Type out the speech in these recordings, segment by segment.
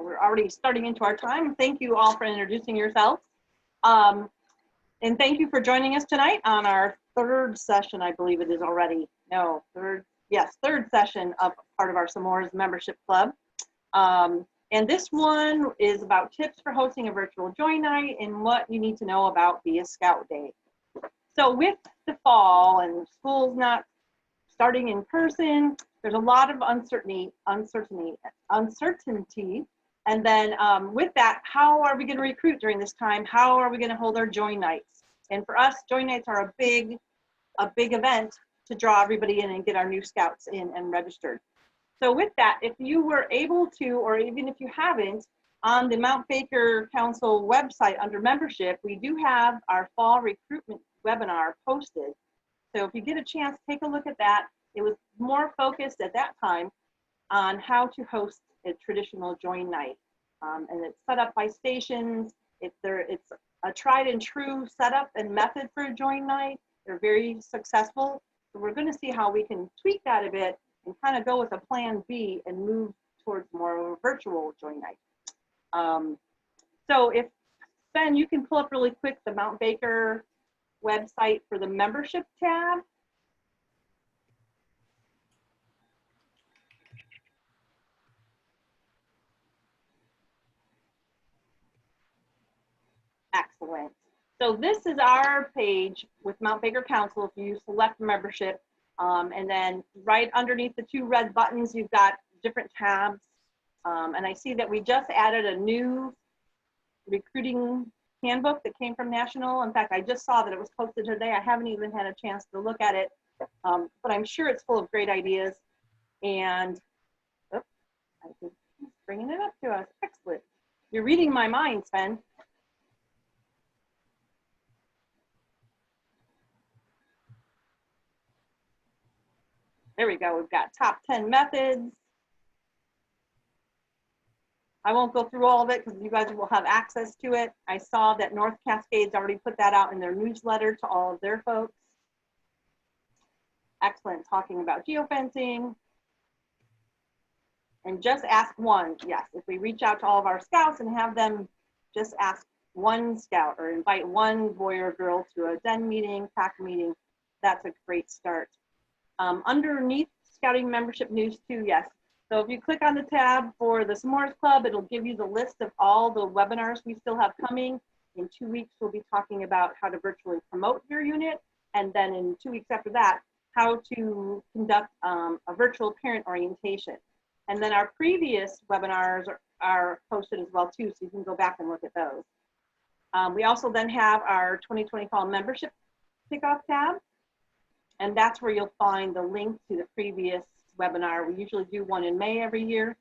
we're already starting into our time. Thank you all for introducing yourselves. And thank you for joining us tonight on our third session, I believe it is already. No, third session of part of our S'mores membership club. And this one is about tips for hosting a virtual join night and what you need to know about Be a Scout Day. So with the fall and schools not starting in person, there's a lot of uncertainty. And then with that, how are we going to recruit during this time? How are we going to hold our join nights? And for us, join nights are a big event to draw everybody in and get our new scouts in and registered. So with that, if you were able to, or even if you haven't, on the Mount Baker Council website under membership, we do have our fall recruitment webinar posted. So if you get a chance, take a look at that. It was more focused at that time on how to host a traditional join night. And it's set up by stations. It's a tried and true setup and method for a join night. They're very successful. So we're going to see how we can tweak that a bit and kind of go with a plan B and move towards more of a virtual join night. So if, Ben, you can pull up really quick the Mount Baker website for the membership tab. Excellent. So this is our page with Mount Baker Council. If you select membership, and then right underneath the two red buttons, you've got different tabs. And I see that we just added a new recruiting handbook that came from National. In fact, I just saw that it was posted today. I haven't even had a chance to look at it, but I'm sure it's full of great ideas. And I think he's bringing it up to us. Excellent. You're reading my mind, Sven. There we go. We've got top 10 methods. I won't go through all of it because you guys will have access to it. I saw that North Cascades already put that out in their newsletter to all of their folks. Excellent. Talking about geofencing. And just ask one. Yes, if we reach out to all of our scouts and have them just ask one scout or invite one boy or girl to a den meeting, pack meeting, that's a great start. Underneath Scouting Membership News too, yes. So if you click on the tab for the S'mores Club, it'll give you the list of all the webinars we still have coming. In 2 weeks, we'll be talking about how to virtually promote your unit. And then in 2 weeks after that, how to conduct a virtual parent orientation. And then our previous webinars are posted as well too, so you can go back and look at those. We also then have our 2020 Fall Membership Kickoff tab. And that's where you'll find the link to the previous webinar. We usually do one in May every year.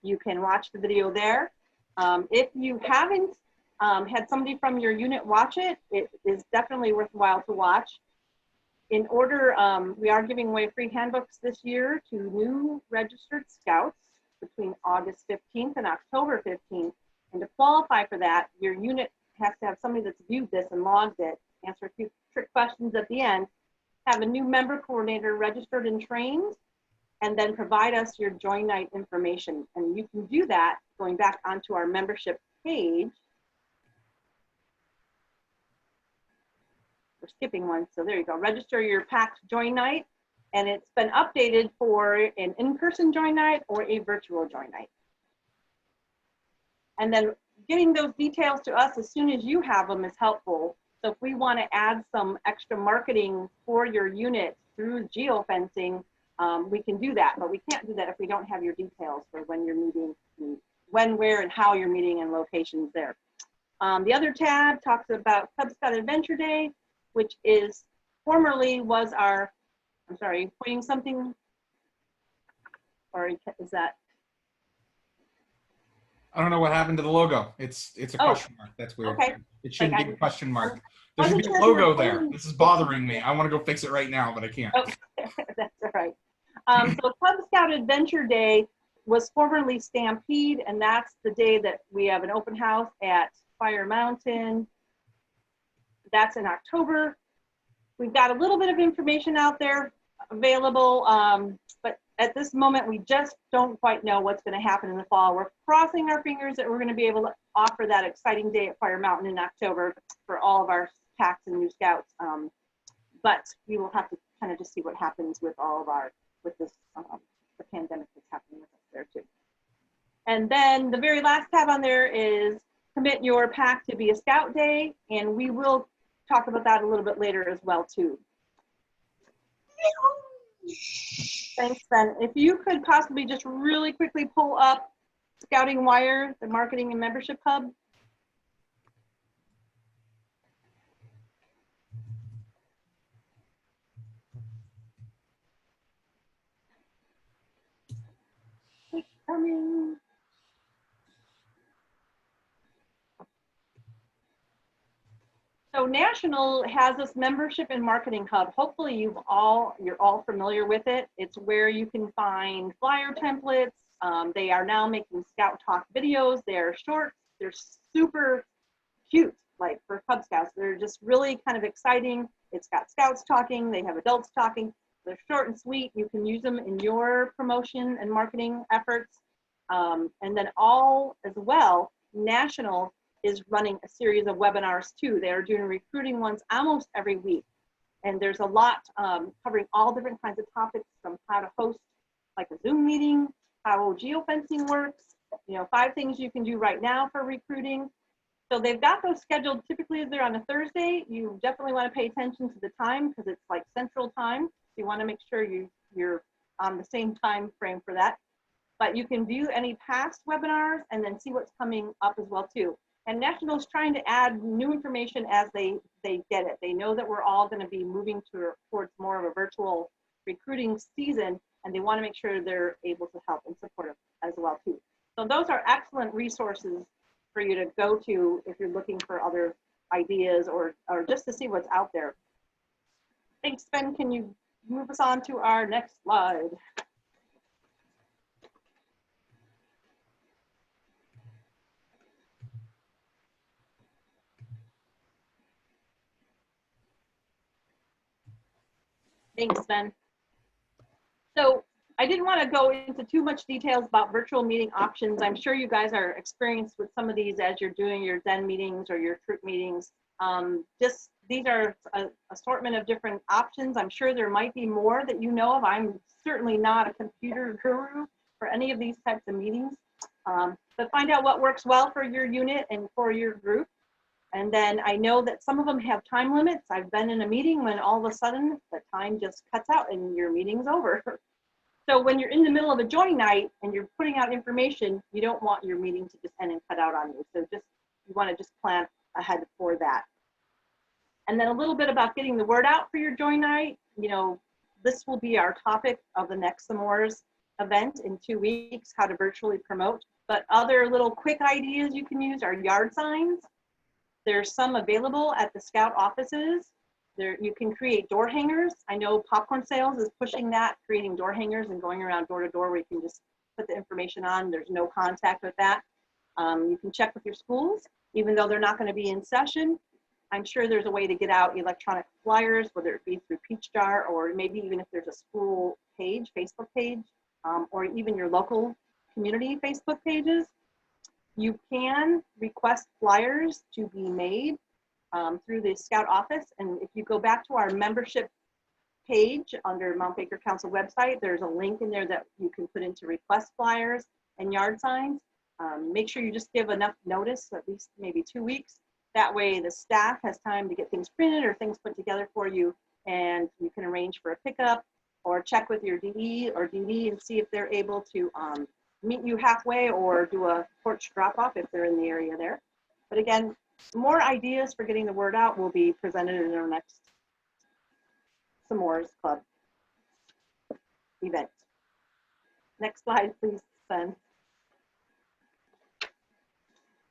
You can watch the video there. If you haven't had somebody from your unit watch it, it is definitely worthwhile to watch. In order, we are giving away free handbooks this year to new registered scouts between August 15th and October 15th. And to qualify for that, your unit has to have somebody that's viewed this and logged it, answer a few trick questions at the end, have a new member coordinator registered and trained, and then provide us your join night information. And you can do that going back onto our membership page. We're skipping one, so there you go. Register your packed join night, and it's been updated for an in-person join night or a virtual join night. And then getting those details to us as soon as you have them is helpful. So if we want to add some extra marketing for your unit through geofencing, we can do that, but we can't do that if we don't have your details for when you're meeting, when, where, and how you're meeting and locations there. The other tab talks about Cub Scout Adventure Day, which is formerly was our, I'm sorry, pointing something, or is that? I don't know what happened to the logo. It's a question mark. That's weird. Okay. It shouldn't be a question mark. There should be a logo there. This is bothering me. I want to go fix it right now, but I can't. Oh, that's all right. So Cub Scout Adventure Day was formerly Stampede, and that's the day that we have an open house at Fire Mountain. That's in October. We've got a little bit of information out there available, but at this moment, we just don't quite know what's going to happen in the fall. We're crossing our fingers that we're going to be able to offer that exciting day at Fire Mountain in October for all of our TACs and new scouts. But we will have to kind of just see what happens with all of with this, the pandemic that's happening with us there too. And then the very last tab on there is commit your pack to be a scout day. And we will talk about that a little bit later as well too. Thanks, Ben. If you could possibly just really quickly pull up Scouting Wire, the Marketing and Membership Hub. It's coming. So National has this membership and marketing hub. Hopefully you're all familiar with it. It's where you can find flyer templates. They are now making Scout Talk videos. They're short. They're super cute, like for Cub Scouts. They're just really kind of exciting. It's got Scouts talking. They have adults talking. They're short and sweet. You can use them in your promotion and marketing efforts. And then all as well, National is running a series of webinars too. They're doing recruiting ones almost every week. And there's a lot covering all different kinds of topics, from how to host like a Zoom meeting, how geofencing works, 5 things you can do right now for recruiting. So they've got those scheduled. Typically they're on a Thursday. You definitely want to pay attention to the time because it's like Central Time. So you want to make sure you're on the same time frame for that. But you can view any past webinars and then see what's coming up as well too. And National is trying to add new information as they get it. They know that we're all going to be moving towards more of a virtual recruiting season, and they want to make sure they're able to help and support it as well too. So those are excellent resources for you to go to if you're looking for other ideas or just to see what's out there. Thanks, Ben. Can you move us on to our next slide? Thanks, Ben. So I didn't want to go into too much details about virtual meeting options. I'm sure you guys are experienced with some of these as you're doing your Den meetings or your troop meetings. These are an assortment of different options. I'm sure there might be more that you know of. I'm certainly not a computer guru for any of these types of meetings. But find out what works well for your unit and for your group. And then I know that some of them have time limits. I've been in a meeting when all of a sudden the time just cuts out and your meeting's over. So when you're in the middle of a join night and you're putting out information, you don't want your meeting to just end and cut out on you. So you want to just plan ahead for that. And then a little bit about getting the word out for your join night. This will be our topic of the next S'mores event in 2 weeks, how to virtually promote. But other little quick ideas you can use are yard signs. There's some available at the Scout offices. You can create door hangers. I know Popcorn Sales is pushing that, creating door hangers and going around door to door where you can just put the information on. There's no contact with that. You can check with your schools, even though they're not going to be in session. I'm sure there's a way to get out electronic flyers, whether it be through Peach Jar or maybe even if there's a school page, Facebook page, or even your local community Facebook pages. You can request flyers to be made through the Scout office. And if you go back to our membership page under Mount Baker Council website, there's a link in there that you can put into request flyers and yard signs. Make sure you just give enough notice, at least maybe 2 weeks. That way the staff has time to get things printed or things put together for you, and you can arrange for a pickup or check with your DE or DD and see if they're able to meet you halfway or do a porch drop-off if they're in the area there. But again, more ideas for getting the word out will be presented in our next S'mores Club event. Next slide, please, Ben.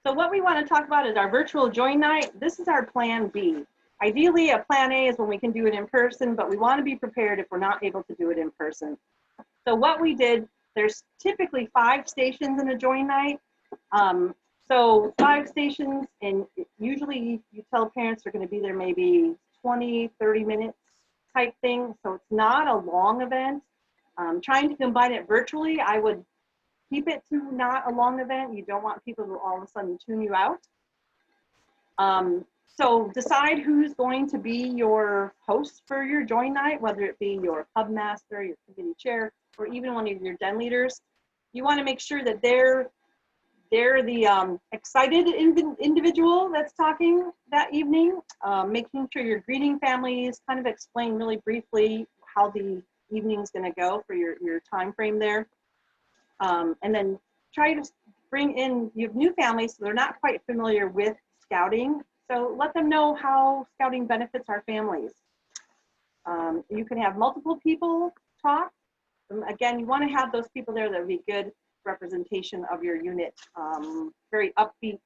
So what we want to talk about is our virtual join night. This is our plan B. Ideally, a plan A is when we can do it in person, but we want to be prepared if we're not able to do it in person. So what we did, there's typically 5 stations in a join night. So 5 stations, and usually you tell parents they're going to be there maybe 20, 30 minutes type thing. So it's not a long event. Trying to combine it virtually, I would keep it to not a long event. You don't want people to all of a sudden tune you out. So decide who's going to be your host for your join night, whether it be your pub master, your committee chair, or even one of your den leaders. You want to make sure that they're the excited individual that's talking that evening, making sure you're greeting families, kind of explain really briefly how the evening's going to go for your time frame there. And then try to bring in, you have new families, so they're not quite familiar with scouting. So let them know how scouting benefits our families. You can have multiple people talk. Again, you want to have those people there that would be good representation of your unit. Very upbeat.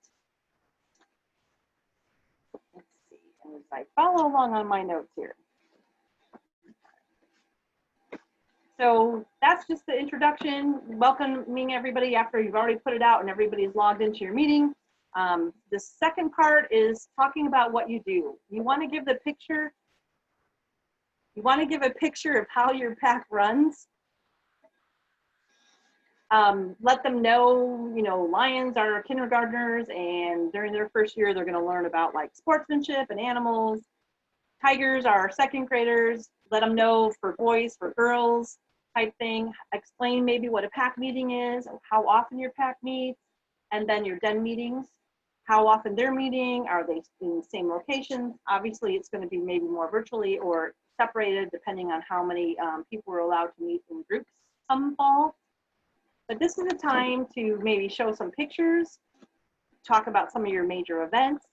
Let's see, and as I follow along on my notes here. So that's just the introduction, welcoming everybody after you've already put it out and everybody's logged into your meeting. The second part is talking about what you do. You want to give the picture. You want to give a picture of how your pack runs. Let them know, lions are kindergartners, and during their first year, they're going to learn about like sportsmanship and animals. Tigers are second graders. Let them know for boys, for girls type thing. Explain maybe what a pack meeting is, how often your pack meets, and then your den meetings, how often they're meeting, are they in the same locations? Obviously, it's going to be maybe more virtually or separated depending on how many people are allowed to meet in groups some fall. But this is a time to maybe show some pictures, talk about some of your major events,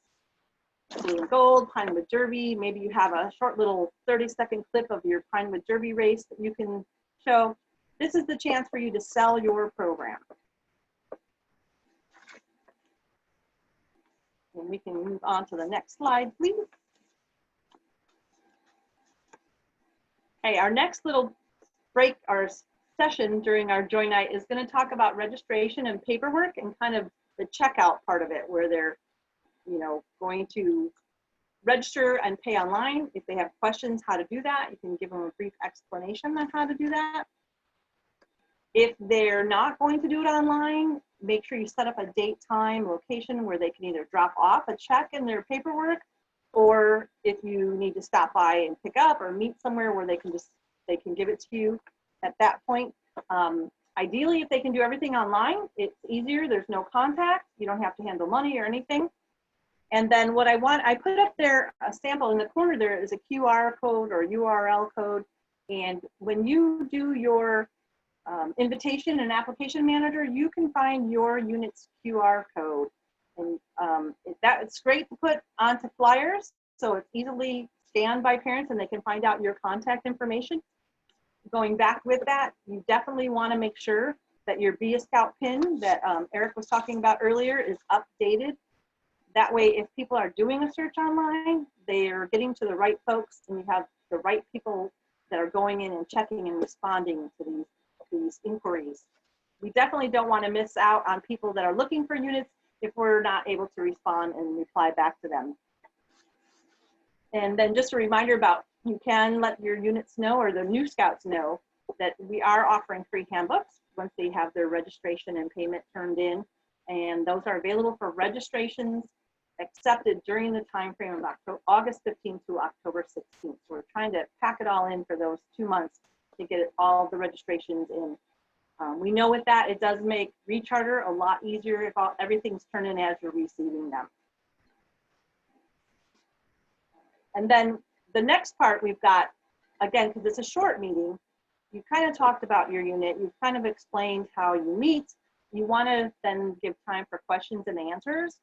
Blue and Gold, Pinewood Derby. Maybe you have a short little 30-second clip of your Pinewood Derby race that you can show. This is the chance for you to sell your program. And we can move on to the next slide, please. Okay, our next little break, our session during our join night is going to talk about registration and paperwork and kind of the checkout part of it, where they're going to register and pay online. If they have questions how to do that, you can give them a brief explanation on how to do that. If they're not going to do it online, make sure you set up a date, time, location where they can either drop off a check in their paperwork, or if you need to stop by and pick up or meet somewhere where they can give it to you at that point. Ideally, if they can do everything online, it's easier. There's no contact. You don't have to handle money or anything. And then what I put up there, a sample in the corner there is a QR code or URL code. And when you do your invitation and application manager, you can find your unit's QR code. And it's great to put onto flyers, so it's easily scanned by parents and they can find out your contact information. Going back with that, you definitely want to make sure that your Be a Scout pin that Eric was talking about earlier is updated. That way, if people are doing a search online, they are getting to the right folks and you have the right people that are going in and checking and responding to these inquiries. We definitely don't want to miss out on people that are looking for units if we're not able to respond and reply back to them. And then just a reminder about, you can let your units know or the new scouts know that we are offering free handbooks once they have their registration and payment turned in. And those are available for registrations accepted during the time frame of August 15th to October 16th. So we're trying to pack it all in for those 2 months to get all the registrations in. We know with that, it does make recharter a lot easier if everything's turned in as you're receiving them. And then the next part we've got, again, because it's a short meeting, you kind of talked about your unit, you've kind of explained how you meet. You want to then give time for questions and answers.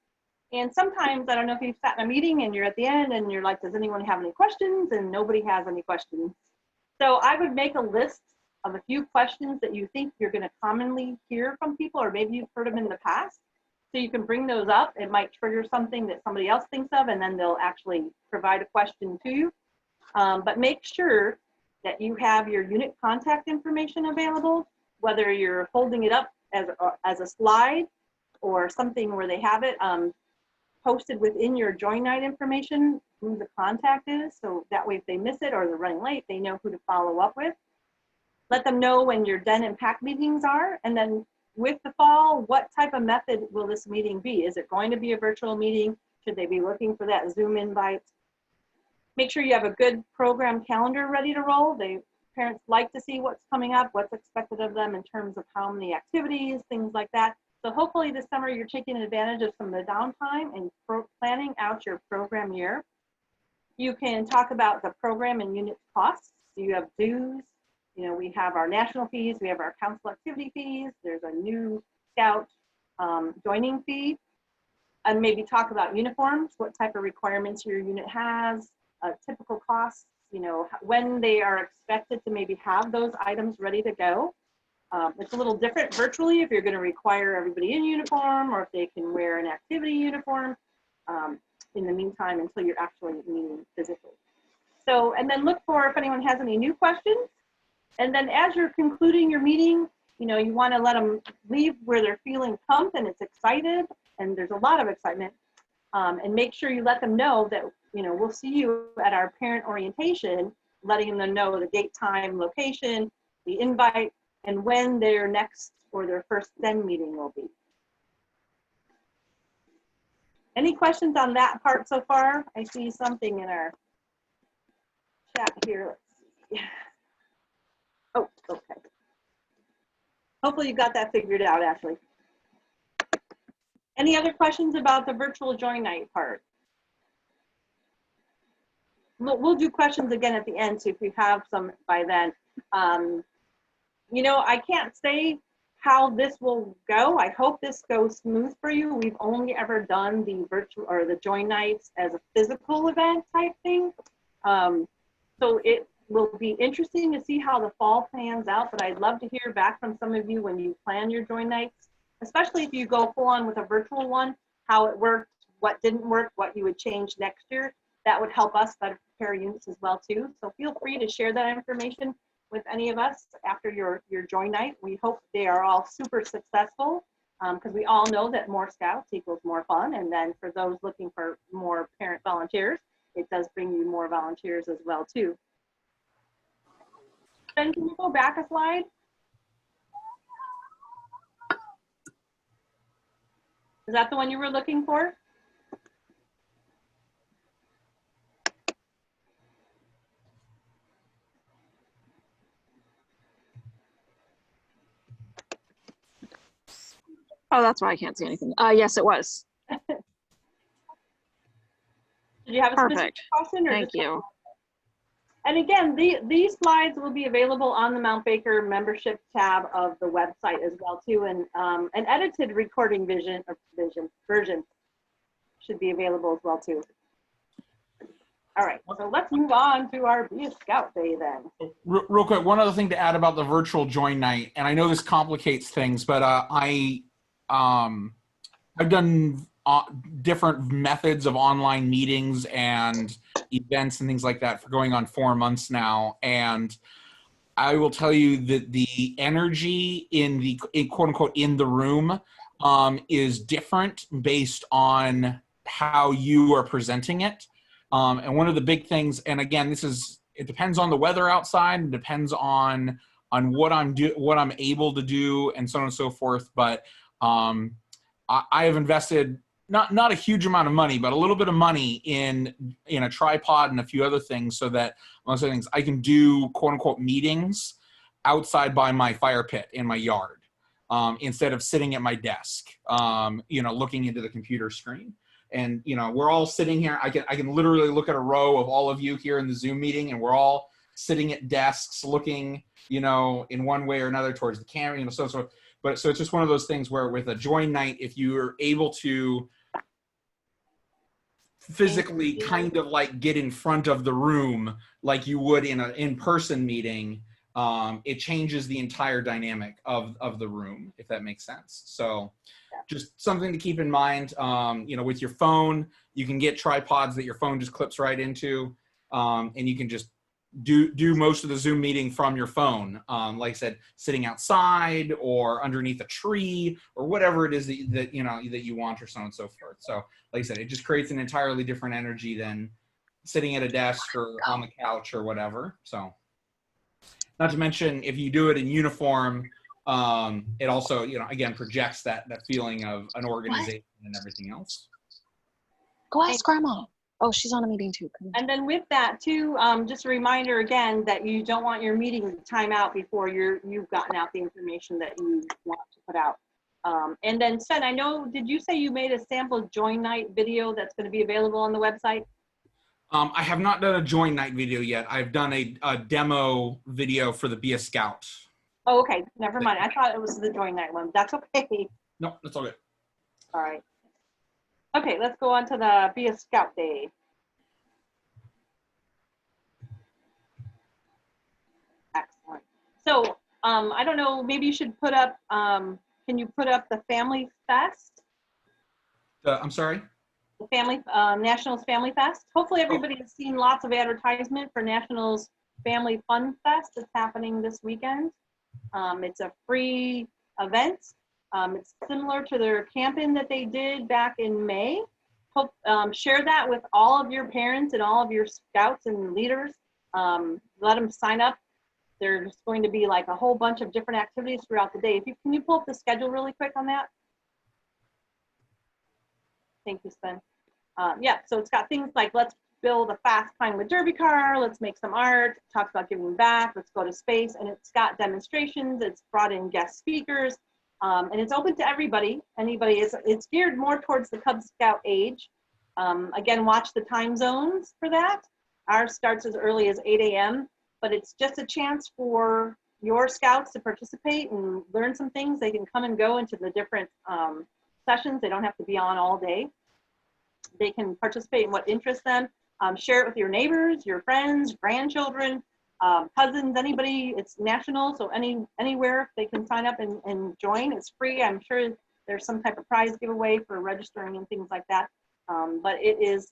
And sometimes, I don't know if you've sat in a meeting and you're at the end and you're like, does anyone have any questions? And nobody has any questions. So I would make a list of a few questions that you think you're going to commonly hear from people, or maybe you've heard them in the past. So you can bring those up. It might trigger something that somebody else thinks of, and then they'll actually provide a question to you. But make sure that you have your unit contact information available, whether you're holding it up as a slide or something where they have it posted within your join night information. who the contact is. So that way, if they miss it or they're running late, they know who to follow up with. Let them know when your den and pack meetings are. And then with the fall, what type of method will this meeting be? Is it going to be a virtual meeting? Should they be looking for that Zoom invite? Make sure you have a good program calendar ready to roll. Parents like to see what's coming up, what's expected of them in terms of how many activities, things like that. So hopefully this summer you're taking advantage of some of the downtime and planning out your program year. You can talk about the program and unit costs. You have dues. You know, we have our national fees, we have our council activity fees. There's a new Scout joining fee. And maybe talk about uniforms, what type of requirements your unit has, typical costs, you know, when they are expected to maybe have those items ready to go. It's a little different virtually if you're going to require everybody in uniform or if they can wear an activity uniform in the meantime until you're actually meeting physically. So, and then look for if anyone has any new questions. And then as you're concluding your meeting, you know, you want to let them leave where they're feeling pumped and it's excited, and there's a lot of excitement. And make sure you let them know that, you know, we'll see you at our parent orientation, letting them know the date, time, location, the invite, and when their next or their first den meeting will be. Any questions on that part so far? I see something in our chat here. Let's see. Oh, okay. Hopefully you got that figured out, Ashley. Any other questions about the virtual join night part? We'll do questions again at the end, so if you have some by then. You know, I can't say how this will go. I hope this goes smooth for you. We've only ever done the virtual or the join nights as a physical event type thing. So it will be interesting to see how the fall pans out, but I'd love to hear back from some of you when you plan your join nights, especially if you go full on with a virtual one, how it worked, what didn't work, what you would change next year. That would help us better prepare units as well too. So feel free to share that information with any of us after your join night. We hope they are all super successful because we all know that more scouts equals more fun. And then for those looking for more parent volunteers, it does bring you more volunteers as well too. Ben, can you go back a slide? Is that the one you were looking for? Oh, that's why I can't see anything. Yes, it was. Did you have a specific Perfect. question? Or Thank you. And again, these slides will be available on the Mount Baker membership tab of the website as well too, and an edited recording version should be available as well too. All right, so let's move on to our Be a Scout Day then. Real quick, one other thing to add about the virtual join night, and I know this complicates things, but I've done different methods of online meetings and events and things like that for going on 4 months now, and I will tell you that the energy in the quote unquote in the room is different based on how you are presenting it. And one of the big things, and again, it depends on the weather outside, and depends on what I'm able to do, and so on and so forth. But I have invested not a huge amount of money, but a little bit of money in a tripod and a few other things, so that most of the things I can do quote unquote meetings outside by my fire pit in my yard, instead of sitting at my desk, looking into the computer screen. And we're all sitting here. I can literally look at a row of all of you here in the Zoom meeting, and we're all sitting at desks, looking, in one way or another towards the camera, so on. But so it's just one of those things where with a join night, if you're able to physically kind of like get in front of the room like you would in an in-person meeting, it changes the entire dynamic of the room, if that makes sense. So just something to keep in mind. With your phone, you can get tripods that your phone just clips right into, and you can just do most of the Zoom meeting from your phone. Like I said, sitting outside or underneath a tree or whatever it is that you want, or so on and so forth. So like I said, it just creates an entirely different energy than sitting at a desk or on the couch or whatever. So, not to mention if you do it in uniform, it also, you know, again, projects that feeling of an organization and everything else. Go ask Grandma. Oh, she's on a meeting too. Come on. And then with that too, just a reminder again that you don't want your meeting to time out before you've gotten out the information that you want to put out. And then Sven, I know, did you say you made a sample join night video that's going to be available on the website? I have not done a join night video yet. I've done a demo video for the Be a Scout. Oh, okay, never mind. I thought it was the join night one. That's okay. No, that's all good. All right. Okay, let's go on to the Be a Scout Day. Excellent. So I don't know, maybe you should put up, can you put up the Family Fest? I'm sorry? The Family, Nationals Family Fest. Hopefully everybody has seen lots of advertisement for Nationals Family Fun Fest that's happening this weekend. It's a free event. It's similar to their camping that they did back in May. Hope, share that with all of your parents and all of your scouts and leaders. Let them sign up. There's going to be like a whole bunch of different activities throughout the day. Can you pull up the schedule really quick on that? Thank you, Sven. Yeah, so it's got things like let's build a fast Pinewood Derby car, let's make some art, talks about giving back, let's go to space, and it's got demonstrations, it's brought in guest speakers, and it's open to everybody. It's geared more towards the Cub Scout age. Again, watch the time zones for that. Ours starts as early as 8 a.m., but it's just a chance for your scouts to participate and learn some things. They can come and go into the different sessions. They don't have to be on all day. They can participate in what interests them. Share it with your neighbors, your friends, grandchildren, cousins, anybody. It's national, so anywhere they can sign up and join. It's free. I'm sure there's some type of prize giveaway for registering and things like that. But it is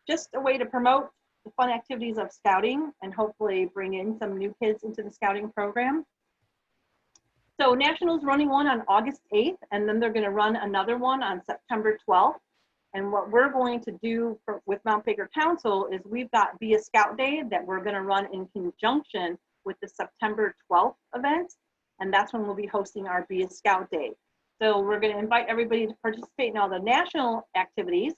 just a way to promote the fun activities of scouting and hopefully bring in some new kids into the scouting program. So Nationals running one on August 8th, and then they're going to run another one on September 12th. And what we're going to do with Mount Baker Council is we've got Be a Scout Day that we're going to run in conjunction with the September 12th event. And that's when we'll be hosting our Be a Scout Day. So we're going to invite everybody to participate in all the national activities.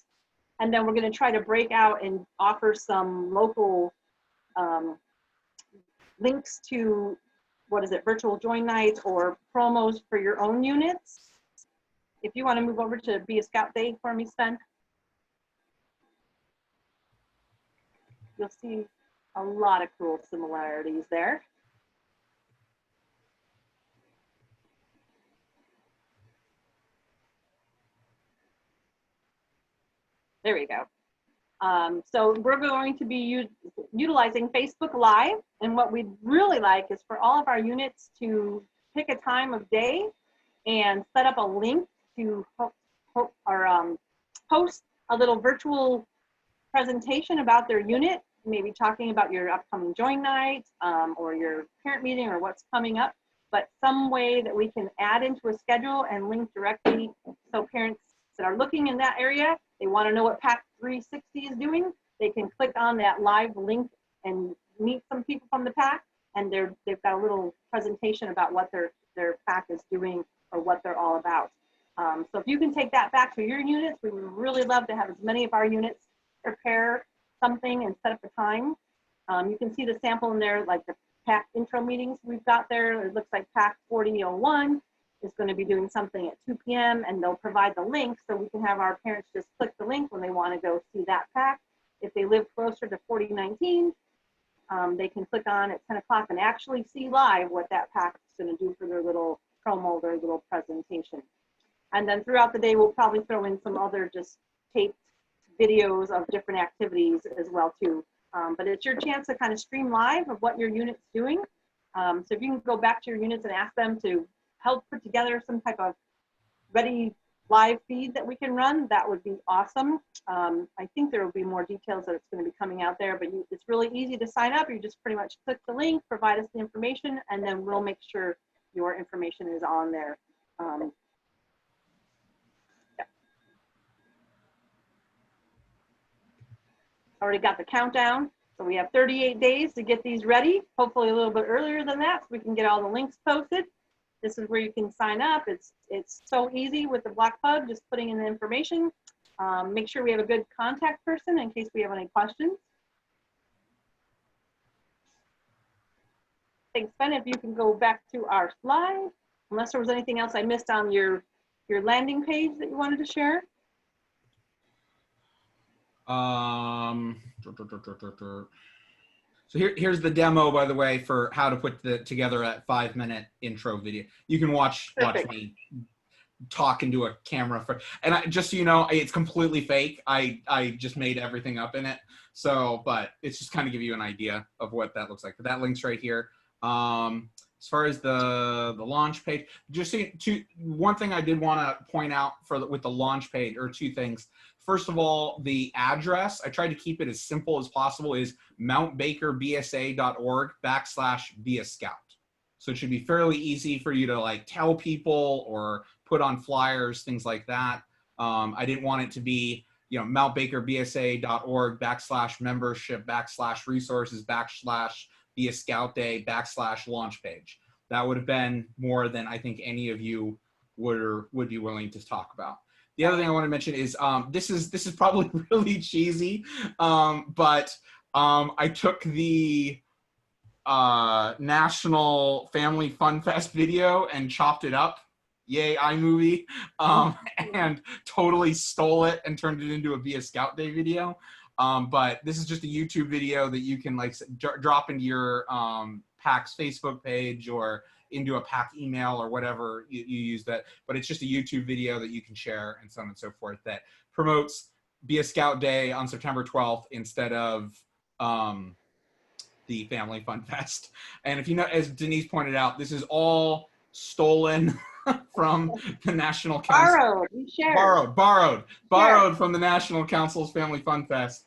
And then we're going to try to break out and offer some local links to, virtual join nights or promos for your own units. If you want to move over to Be a Scout Day for me, Sven. You'll see a lot of cool similarities there. There we go. So we're going to be utilizing Facebook Live, and what we'd really like is for all of our units to pick a time of day and set up a link to post a little virtual presentation about their unit, maybe talking about your upcoming join night or your parent meeting or what's coming up, but some way that we can add into a schedule and link directly so parents that are looking in that area, they want to know what PAC 360 is doing, they can click on that live link and meet some people from the PAC, and they've got a little presentation about what their PAC is doing or what they're all about. So if you can take that back to your units, we would really love to have as many of our units prepare something and set up a time. You can see the sample in there, like the PAC intro meetings we've got there. It looks like PAC 4001 is going to be doing something at 2 p.m. and they'll provide the link so we can have our parents just click the link when they want to go see that PAC. If they live closer to 4019, they can click on at 10 o'clock and actually see live what that PAC is going to do for their little promo, their little presentation. And then throughout the day, we'll probably throw in some other just taped videos of different activities as well too. But it's your chance to kind of stream live of what your unit's doing. So if you can go back to your units and ask them to help put together some type of ready live feed that we can run, that would be awesome. I think there will be more details that it's going to be coming out there, but it's really easy to sign up. You just pretty much click the link, provide us the information, and then we'll make sure your information is on there. Already got the countdown. So we have 38 days to get these ready, hopefully a little bit earlier than that so we can get all the links posted. This is where you can sign up. It's so easy with the Black Pug, just putting in the information. Make sure we have a good contact person in case we have any questions. Thanks, Ben. If you can go back to our slide, unless there was anything else I missed on your landing page that you wanted to share. So here's the demo, by the way, for how to put together a 5-minute intro video. You can watch me talk into a camera and just so you know, it's completely fake. I just made everything up in it. So, but it's just kind of give you an idea of what that looks like. But that link's right here. As far as the launch page, just one thing I did want to point out with the launch page, or 2 things. First of all, the address, I tried to keep it as simple as possible, is mountbakerbsa.org/be-a-scout. So it should be fairly easy for you to like tell people or put on flyers, things like that. I didn't want it to be, mountbakerbsa.org/membership/resources/be-a-scout day/launch page. That would have been more than I think any of you would be willing to talk about. The other thing I want to mention is this is probably really cheesy, but I took the National Family Fun Fest video and chopped it up, yay iMovie, and totally stole it and turned it into a Be a Scout Day video. But this is just a YouTube video that you can like drop into your PAC's Facebook page or into a PAC email or whatever you use that. But it's just a YouTube video that you can share and so on and so forth that promotes Be a Scout Day on September 12th instead of the Family Fun Fest. And if you know, as Denise pointed out, this is all stolen from the National Council. Borrowed from the National Council's Family Fun Fest.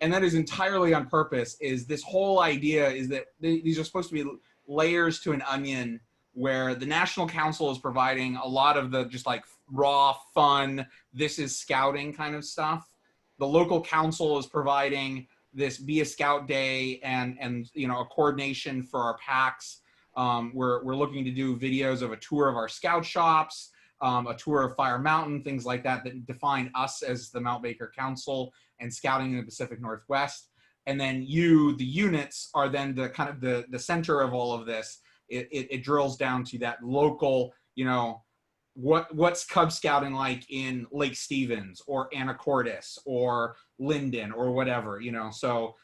And that is entirely on purpose. Is this whole idea is that these are supposed to be layers to an onion, where the National Council is providing a lot of the just like raw, fun, this is scouting kind of stuff. The local council is providing this Be a Scout Day and a coordination for our PACs. We're looking to do videos of a tour of our scout shops, a tour of Fire Mountain, things like that define us as the Mount Baker Council and scouting in the Pacific Northwest. And then the units are then the kind of the center of all of this. It drills down to that local, what's Cub Scouting like in Lake Stevens or Anacortes or Linden or whatever, so,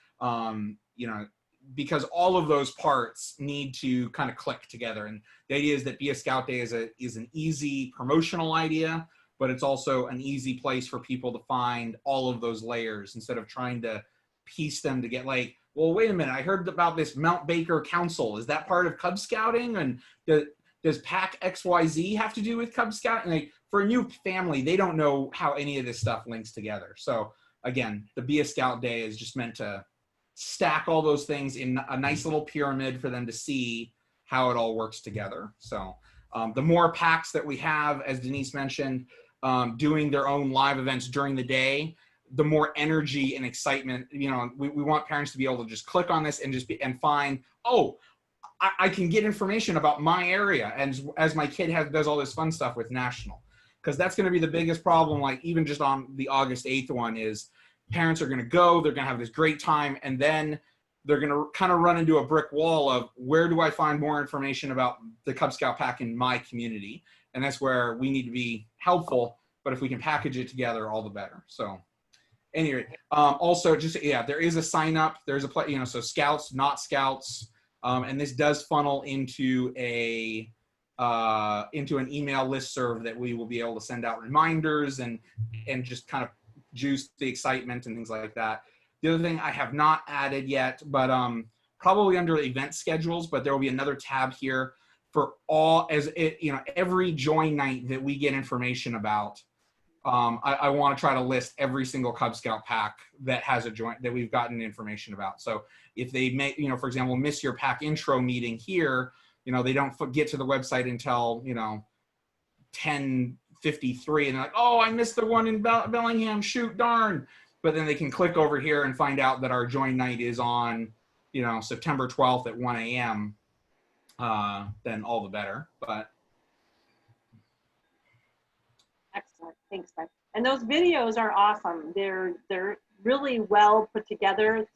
because all of those parts need to kind of click together. And the idea is that Be a Scout Day is an easy promotional idea, but it's also an easy place for people to find all of those layers instead of trying to piece them to get like, well, wait a minute, I heard about this Mount Baker Council. Is that part of Cub Scouting? And does PAC XYZ have to do with Cub Scouting? Like, for a new family, they don't know how any of this stuff links together. So again, the Be a Scout Day is just meant to stack all those things in a nice little pyramid for them to see how it all works together. So the more PACs that we have, as Denise mentioned, doing their own live events during the day, the more energy and excitement, we want parents to be able to just click on this and find, oh, I can get information about my area. And as my kid does all this fun stuff with National, because that's going to be the biggest problem. Like even just on the August 8th one is parents are going to go, they're going to have this great time. And then they're going to kind of run into a brick wall of where do I find more information about the Cub Scout PAC in my community? And that's where we need to be helpful. But if we can package it together, all the better. So anyway, also there is a sign up. There's a so scouts, not scouts, and this does funnel into an email listserv that we will be able to send out reminders and just kind of juice the excitement and things like that. The other thing I have not added yet, but probably under event schedules, but there will be another tab here for every join night that we get information about. I want to try to list every single Cub Scout PAC that has a joint that we've gotten information about. So if they may, for example, miss your PAC intro meeting here, they don't get to the website until, 10:53 and they're like, oh, I missed the one in Bellingham, shoot, darn. but then they can click over here and find out that our join night is on, you know, September 12th at 1 a.m. Then all the better. But Excellent. Thanks, Beth. And those videos are awesome. They're really well put together.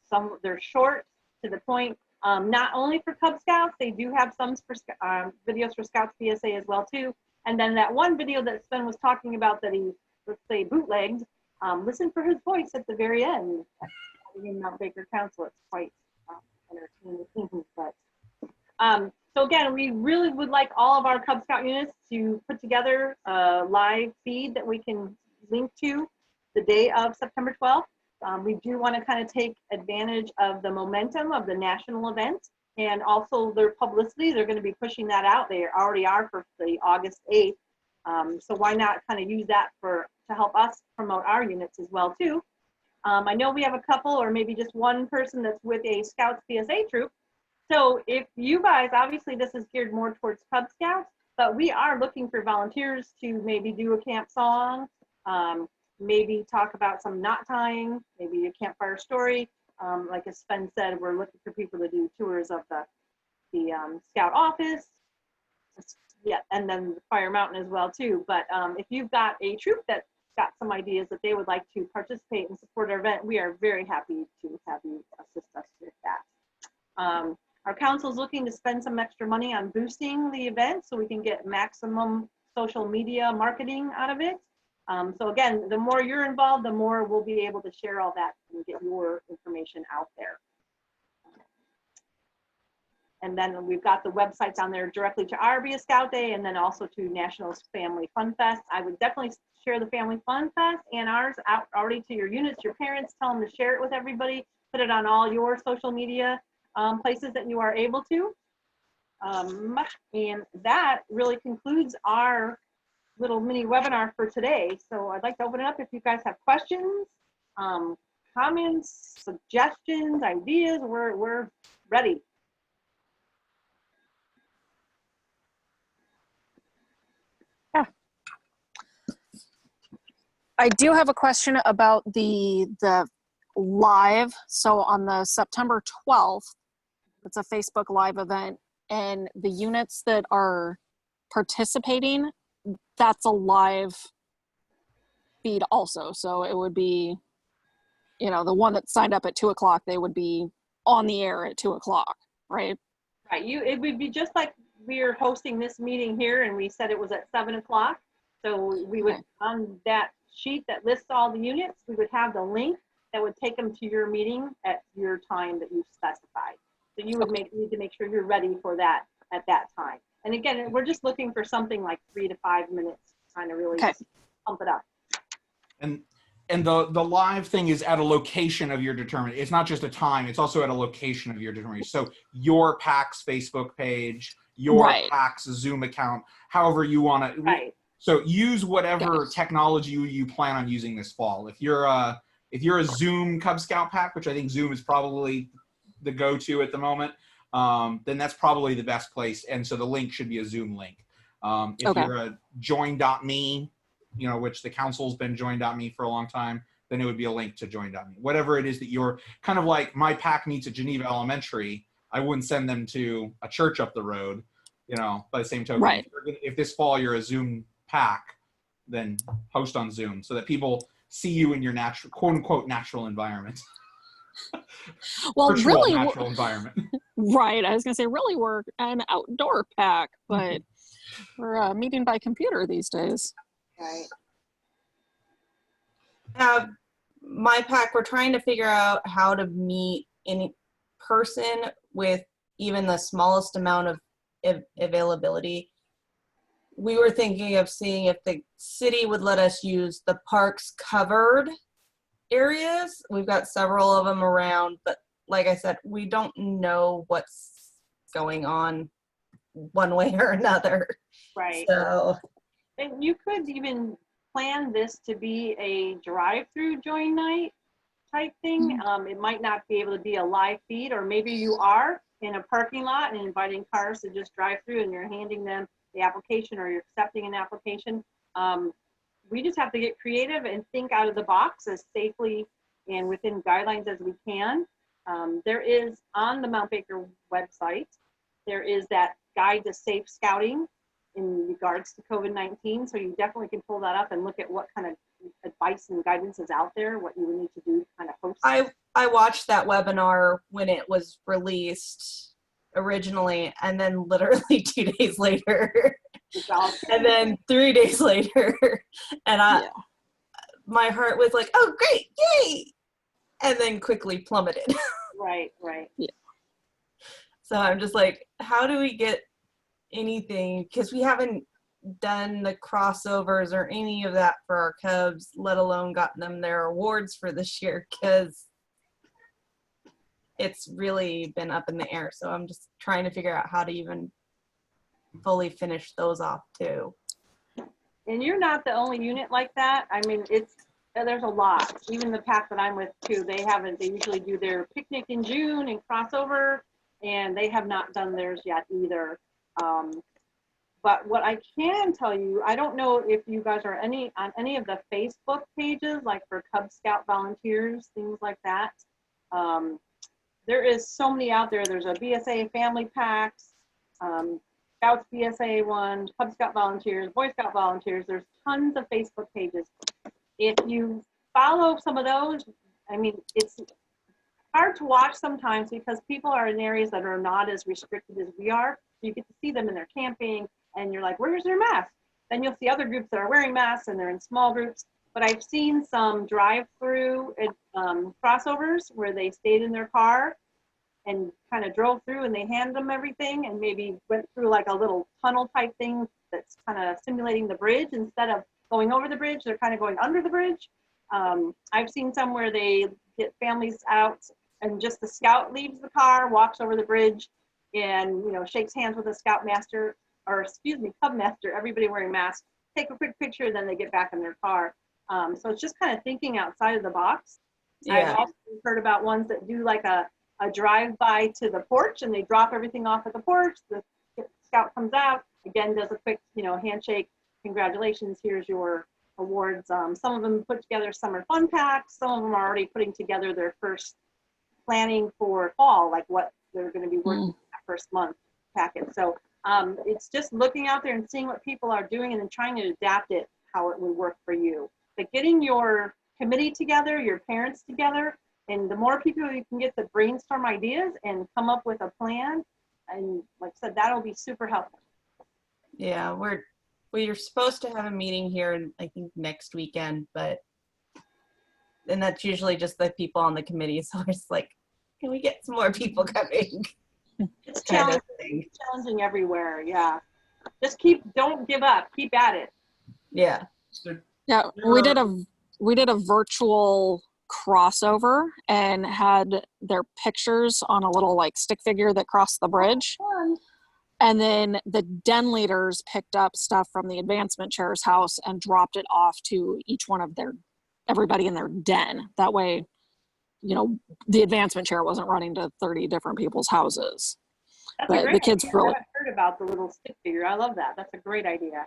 They're short, to the point. Not only for Cub Scouts, they do have some for videos for Scouts PSA as well too. And then that one video that Sven was talking about that he, let's say, bootlegged. Listen for his voice at the very end in Mount Baker Council. It's quite entertaining. But so again, we really would like all of our Cub Scout units to put together a live feed that we can link to the day of September 12th. We do want to kind of take advantage of the momentum of the national event and also their publicity. They're going to be pushing that out. They already are for the August 8th. So why not kind of use that to help us promote our units as well too. I know we have a couple or maybe just one person that's with a Scouts PSA troop. So if you guys, obviously this is geared more towards Cub Scouts, but we are looking for volunteers to maybe do a camp song, maybe talk about some knot tying, maybe a campfire story. Like as Sven said, we're looking for people to do tours of the Scout office. Yeah, and then Fire Mountain as well too. But if you've got a troop that's got some ideas that they would like to participate and support our event, we are very happy to have you assist us with that. Our council is looking to spend some extra money on boosting the event so we can get maximum social media marketing out of it. So again, the more you're involved, the more we'll be able to share all that and get your information out there. And then we've got the websites on there directly to our Be a Scout Day and then also to National Family Fun Fest. I would definitely share the Family Fun Fest and ours out already to your units, your parents, tell them to share it with everybody, put it on all your social media places that you are able to. And that really concludes our little mini webinar for today. So I'd like to open it up if you guys have questions, comments, suggestions, ideas. We're ready. I do have a question about the live. So on the September 12th, it's a Facebook Live event, and the units that are participating, that's a live feed also. So it would be, you know, the one that signed up at 2 o'clock, they would be on the air at 2 o'clock, right? Right. It would be just like we're hosting this meeting here, and we said it was at 7 o'clock. So we would, on that sheet that lists all the units, we would have the link that would take them to your meeting at your time that you've specified. So you would need to make sure you're ready for that at that time. And again, we're just looking for something like 3 to 5 minutes, kind of really pump it up. And the live thing is at a location of your determination. It's not just a time, it's also at a location of your determination. So your PAX Facebook page, your PAX Zoom account, however you want to. Right. So use whatever technology you plan on using this fall. If you're a Zoom Cub Scout pack, which I think Zoom is probably the go-to at the moment, then that's probably the best place. And so the link should be a Zoom link. If you're a join.me, you know, which the council's been join.me for a long time, then it would be a link to join.me. Whatever it is that you're kind of like, my pack meets at Geneva Elementary, I wouldn't send them to a church up the road, you know, by the same token. If this fall you're a Zoom pack, then host on Zoom so that people see you in your natural, quote unquote, natural environment. Well, virtual really, natural environment. Right. I was gonna say, really, we're an outdoor pack, but we're meeting by computer these days. Right. My pack, we're trying to figure out how to meet in person with even the smallest amount of availability. We were thinking of seeing if the city would let us use the park's covered areas. We've got several of them around, but like I said, we don't know what's going on one way or another. Right. So, and you could even plan this to be a drive-through join night type thing. It might not be able to be a live feed, or maybe you are in a parking lot and inviting cars to just drive through and you're handing them the application or you're accepting an application. We just have to get creative and think out of the box as safely and within guidelines as we can. There is on the Mount Baker website, there is that guide to safe scouting in regards to COVID-19. So you definitely can pull that up and look at what kind of advice and guidance is out there, what you would need to do to kind of host. I watched that webinar when it was released originally, and then literally 2 days later, and then 3 days later, and my heart was like, oh great, yay, and then quickly plummeted. Right. Yeah. So I'm just like, how do we get anything, because we haven't done the crossovers or any of that for our Cubs, let alone gotten them their awards for this year, because it's really been up in the air. So I'm just trying to figure out how to even fully finish those off too. And you're not the only unit like that. I mean, there's a lot. Even the pack that I'm with too, they usually do their picnic in June and crossover, and they have not done theirs yet either. But what I can tell you, I don't know if you guys are on any of the Facebook pages, like for Cub Scout volunteers, things like that. There is so many out there. There's a BSA family packs, Scouts BSA one, Cub Scout volunteers, Boy Scout volunteers. There's tons of Facebook pages. If you follow some of those, I mean, it's hard to watch sometimes because people are in areas that are not as restricted as we are. You get to see them in their camping, and you're like, where's their mask? Then you'll see other groups that are wearing masks, and they're in small groups. But I've seen some drive-through crossovers where they stayed in their car and kind of drove through, and they handed them everything, and maybe went through like a little tunnel type thing that's kind of simulating the bridge. Instead of going over the bridge, they're kind of going under the bridge. I've seen some where they get families out, and just the scout leaves the car, walks over the bridge, and shakes hands with the scout master, or excuse me, Cub master, everybody wearing masks, take a quick picture, then they get back in their car. So it's just kind of thinking outside of the box. Yeah. I've also heard about ones that do like a drive-by to the porch, and they drop everything off at the porch. The scout comes out, again, does a quick, handshake, congratulations, here's your awards. Some of them put together summer fun packs. Some of them are already putting together their first planning for fall, like what they're going to be working that first month packet. So it's just looking out there and seeing what people are doing and then trying to adapt it how it would work for you. But getting your committee together, your parents together, and the more people you can get to brainstorm ideas and come up with a plan, and like I said, that'll be super helpful. Yeah, we're supposed to have a meeting here, I think next weekend, and that's usually just the people on the committee. So we're just like, can we get some more people coming? It's challenging everywhere. Yeah, just don't give up. Keep at it. Yeah. Yeah, we did a virtual crossover and had their pictures on a little like stick figure that crossed the bridge. And then the den leaders picked up stuff from the advancement chair's house and dropped it off to each one of everybody in their den. That way, the advancement chair wasn't running to 30 different people's houses. That's but a great the kids idea. really I haven't heard about the little stick figure. I love that. That's a great idea.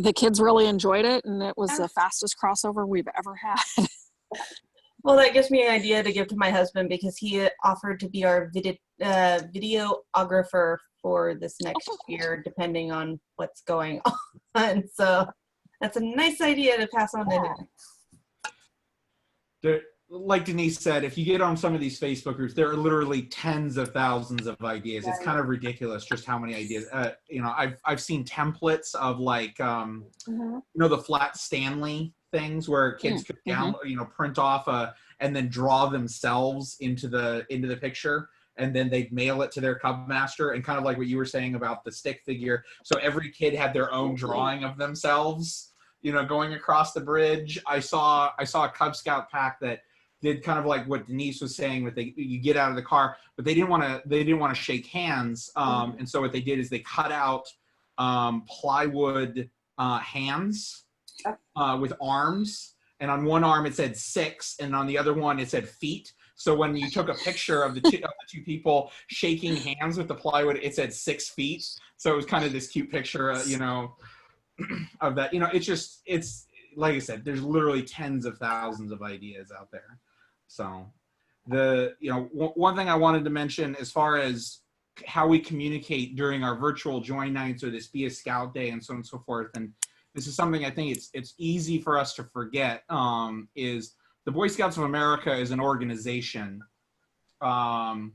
the kids really enjoyed it, and it was the fastest crossover we've ever had. Well, that gives me an idea to give to my husband, because he offered to be our videographer for this next year, depending on what's going on. So that's a nice idea to pass on to him. Like Denise said, if you get on some of these Facebook groups, there are literally tens of thousands of ideas. It's kind of ridiculous just how many ideas. I've seen templates of like the flat Stanley things where kids could print off and then draw themselves into the picture, and then they'd mail it to their Cub master, and kind of like what you were saying about the stick figure. So every kid had their own drawing of themselves, going across the bridge. I saw a Cub Scout pack that did kind of like what Denise was saying, with you get out of the car, but they didn't want to shake hands. And so what they did is they cut out plywood hands with arms, and on one arm it said 6, and on the other one it said feet. So when you took a picture of the two people shaking hands with the plywood, it said 6 feet. So it was kind of this cute picture, of that. It's like I said, there's literally tens of thousands of ideas out there. So one thing I wanted to mention as far as how we communicate during our virtual join nights or this Be a Scout Day and so on and so forth, and this is something I think it's easy for us to forget, is the Boy Scouts of America is an organization. The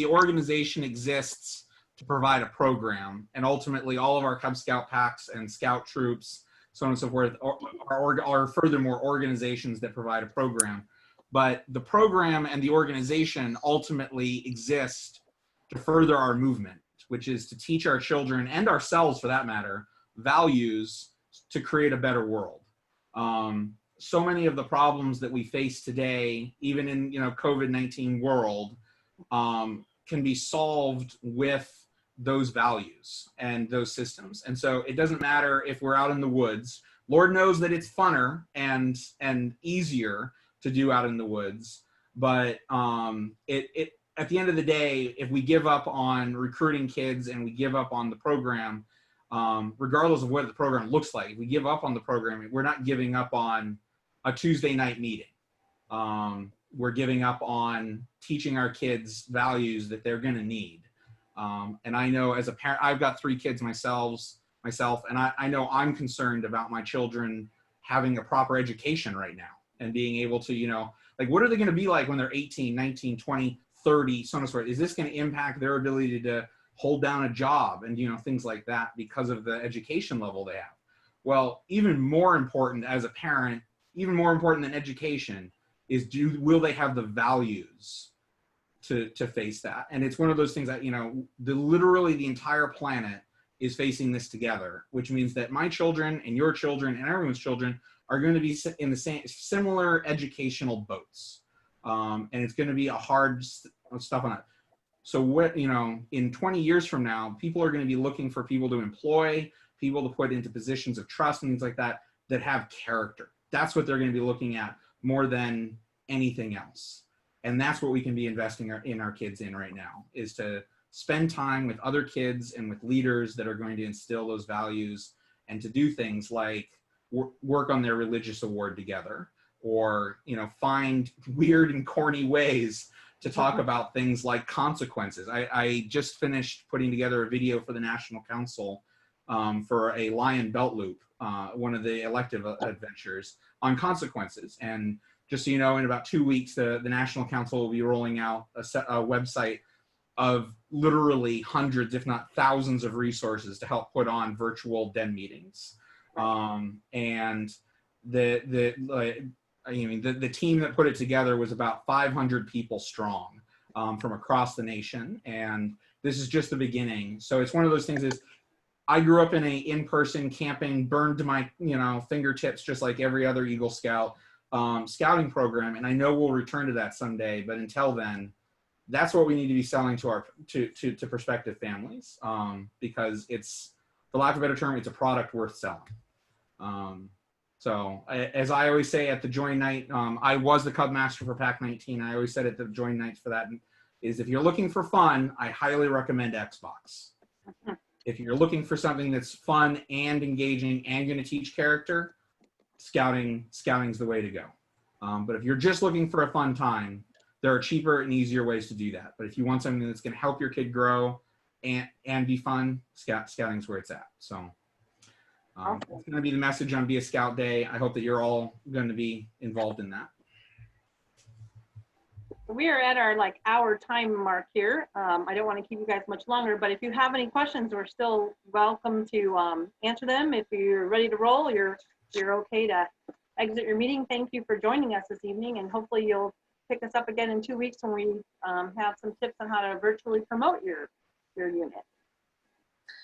organization exists to provide a program, and ultimately all of our Cub Scout packs and Scout troops, so on and so forth, are furthermore organizations that provide a program. But the program and the organization ultimately exist to further our movement, which is to teach our children and ourselves, for that matter, values to create a better world. So many of the problems that we face today, even in COVID-19 world, can be solved with those values and those systems. And so it doesn't matter if we're out in the woods. Lord knows that it's funner and easier to do out in the woods, but at the end of the day, if we give up on recruiting kids and we give up on the program, regardless of what the program looks like, if we give up on the program, we're not giving up on a Tuesday night meeting. We're giving up on teaching our kids values that they're going to need. And I know as a parent, I've got 3 kids myself, and I know I'm concerned about my children having a proper education right now and being able to, like, what are they going to be like when they're 18, 19, 20, 30, so on and so forth? Is this going to impact their ability to hold down a job and, things like that because of the education level they have? Well, even more important as a parent, even more important than education is will they have the values to face that? And it's one of those things that, literally the entire planet is facing this together, which means that my children and your children and everyone's children are going to be in the same similar educational boats. And it's going to be a hard stuff on it. So what, in 20 years from now, people are going to be looking for people to employ, people to put into positions of trust and things like that, that have character. That's what they're going to be looking at more than anything else. And that's what we can be investing in our kids in right now, is to spend time with other kids and with leaders that are going to instill those values, and to do things like work on their religious award together, or, find weird and corny ways to talk about things like consequences. I just finished putting together a video for the National Council for a Lion Belt Loop, one of the elective adventures, on consequences. And just so you know, in about 2 weeks, the National Council will be rolling out a website of literally hundreds, if not thousands, of resources to help put on virtual den meetings. And the team that put it together was about 500 people strong from across the nation. And this is just the beginning. So it's one of those things is, I grew up in a in-person camping, burned to my fingertips, just like every other Eagle Scout scouting program. And I know we'll return to that someday, but until then, that's what we need to be selling to to prospective families, because it's, for lack of a better term, it's a product worth selling. So as I always say at the join night, I was the Cub Master for Pack 19. I always said at the join nights for that is, if you're looking for fun, I highly recommend Xbox. If you're looking for something that's fun and engaging and going to teach character, scouting's the way to go. But if you're just looking for a fun time, there are cheaper and easier ways to do that. But if you want something that's going to help your kid grow and be fun, scouting's where it's at. So it's going to be the message on Be a Scout Day. I hope that you're all going to be involved in that. We are at our hour time mark here. I don't want to keep you guys much longer, but if you have any questions, we're still welcome to answer them. If you're ready to roll, you're okay to exit your meeting. Thank you for joining us this evening, and hopefully you'll pick us up again in 2 weeks when we have some tips on how to virtually promote your unit.